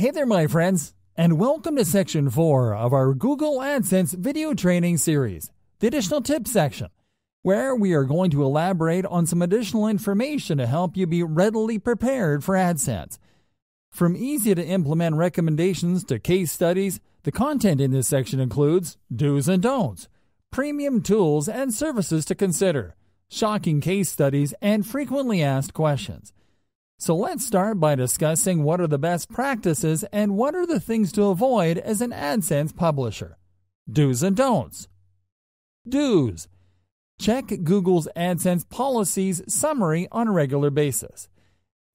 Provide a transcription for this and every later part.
Hey there, my friends, and welcome to Section 4 of our Google AdSense video training series, the additional tips section, where we are going to elaborate on some additional information to help you be readily prepared for AdSense. From easy-to-implement recommendations to case studies, the content in this section includes do's and don'ts, premium tools and services to consider, shocking case studies, and frequently asked questions. So let's start by discussing what are the best practices and what are the things to avoid as an AdSense publisher. Do's and don'ts. Do's. Check Google's AdSense policies summary on a regular basis.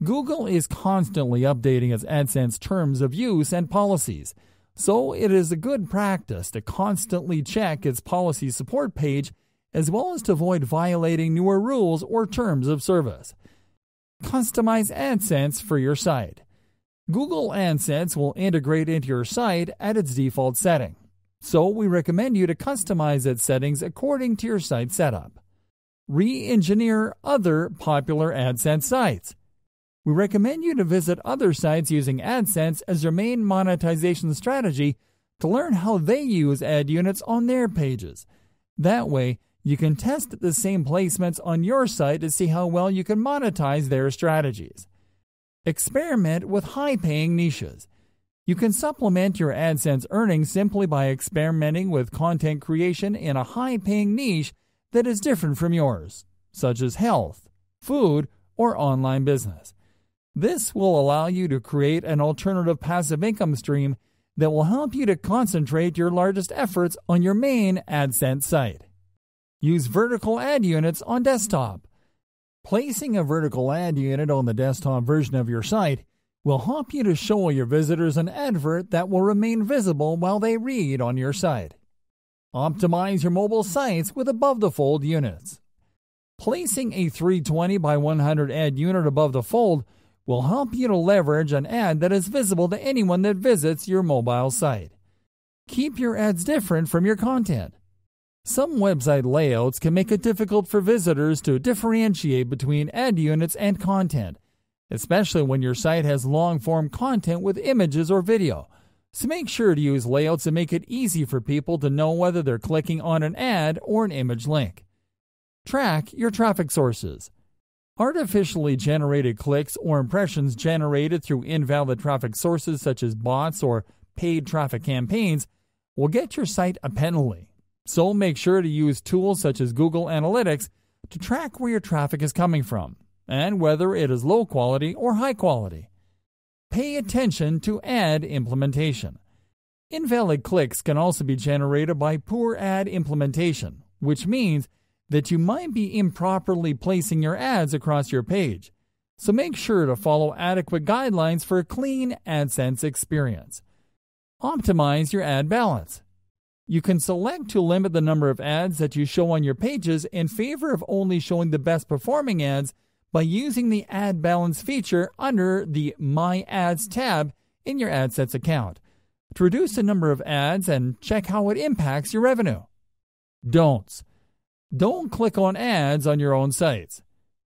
Google is constantly updating its AdSense terms of use and policies, so it is a good practice to constantly check its policy support page as well as to avoid violating newer rules or terms of service. Customize AdSense for your site. Google AdSense will integrate into your site at its default setting, so we recommend you to customize its settings according to your site setup. Re-engineer other popular AdSense sites. We recommend you to visit other sites using AdSense as their main monetization strategy to learn how they use ad units on their pages. That way, you can test the same placements on your site to see how well you can monetize their strategies. Experiment with high-paying niches. You can supplement your AdSense earnings simply by experimenting with content creation in a high-paying niche that is different from yours, such as health, food, or online business. This will allow you to create an alternative passive income stream that will help you to concentrate your largest efforts on your main AdSense site. Use vertical ad units on desktop. Placing a vertical ad unit on the desktop version of your site will help you to show your visitors an advert that will remain visible while they read on your site. Optimize your mobile sites with above-the-fold units. Placing a 320 by 100 ad unit above the fold will help you to leverage an ad that is visible to anyone that visits your mobile site. Keep your ads different from your content. Some website layouts can make it difficult for visitors to differentiate between ad units and content, especially when your site has long-form content with images or video. So make sure to use layouts that make it easy for people to know whether they're clicking on an ad or an image link. Track your traffic sources. Artificially generated clicks or impressions generated through invalid traffic sources such as bots or paid traffic campaigns will get your site a penalty. So make sure to use tools such as Google Analytics to track where your traffic is coming from and whether it is low quality or high quality. Pay attention to ad implementation. Invalid clicks can also be generated by poor ad implementation, which means that you might be improperly placing your ads across your page. So make sure to follow adequate guidelines for a clean AdSense experience. Optimize your ad balance. You can select to limit the number of ads that you show on your pages in favor of only showing the best performing ads by using the Ad Balance feature under the My Ads tab in your AdSense account to reduce the number of ads and check how it impacts your revenue. Don'ts. Don't click on ads on your own sites.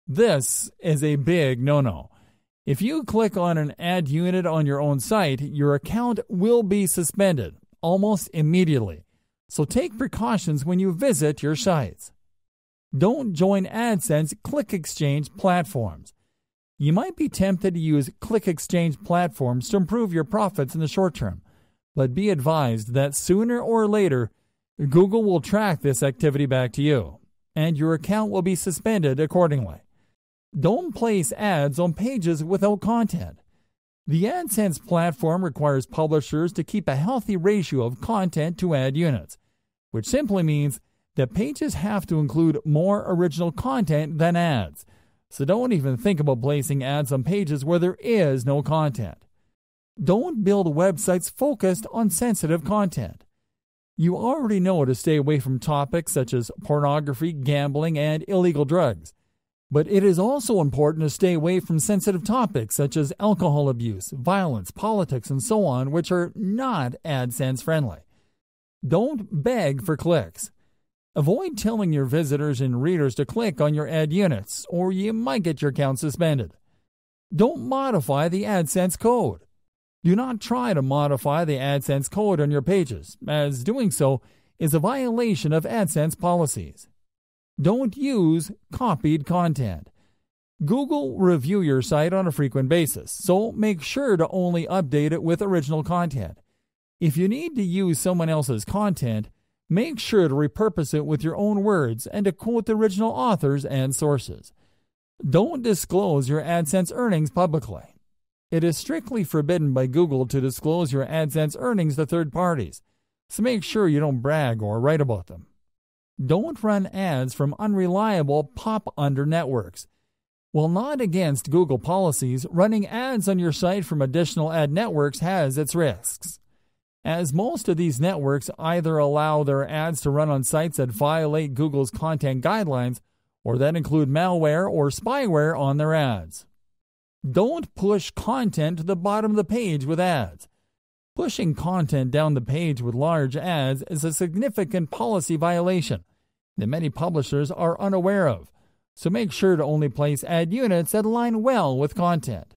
This is a big no-no. If you click on an ad unit on your own site, your account will be suspended almost immediately. So take precautions when you visit your sites. Don't join AdSense Click Exchange platforms. You might be tempted to use Click Exchange platforms to improve your profits in the short term, but be advised that sooner or later, Google will track this activity back to you, and your account will be suspended accordingly. Don't place ads on pages without content. The AdSense platform requires publishers to keep a healthy ratio of content to ad units, which simply means that pages have to include more original content than ads. So don't even think about placing ads on pages where there is no content. Don't build websites focused on sensitive content. You already know to stay away from topics such as pornography, gambling, and illegal drugs. But it is also important to stay away from sensitive topics such as alcohol abuse, violence, politics, and so on, which are not AdSense friendly. Don't beg for clicks. Avoid telling your visitors and readers to click on your ad units, or you might get your account suspended. Don't modify the AdSense code. Do not try to modify the AdSense code on your pages, as doing so is a violation of AdSense policies. Don't use copied content. Google review your site on a frequent basis, so make sure to only update it with original content. If you need to use someone else's content, make sure to repurpose it with your own words and to quote the original authors and sources. Don't disclose your AdSense earnings publicly. It is strictly forbidden by Google to disclose your AdSense earnings to third parties, so make sure you don't brag or write about them. Don't run ads from unreliable pop-under networks. While not against Google policies, running ads on your site from additional ad networks has its risks, as most of these networks either allow their ads to run on sites that violate Google's content guidelines or that include malware or spyware on their ads. Don't push content to the bottom of the page with ads. Pushing content down the page with large ads is a significant policy violation that many publishers are unaware of, so make sure to only place ad units that align well with content.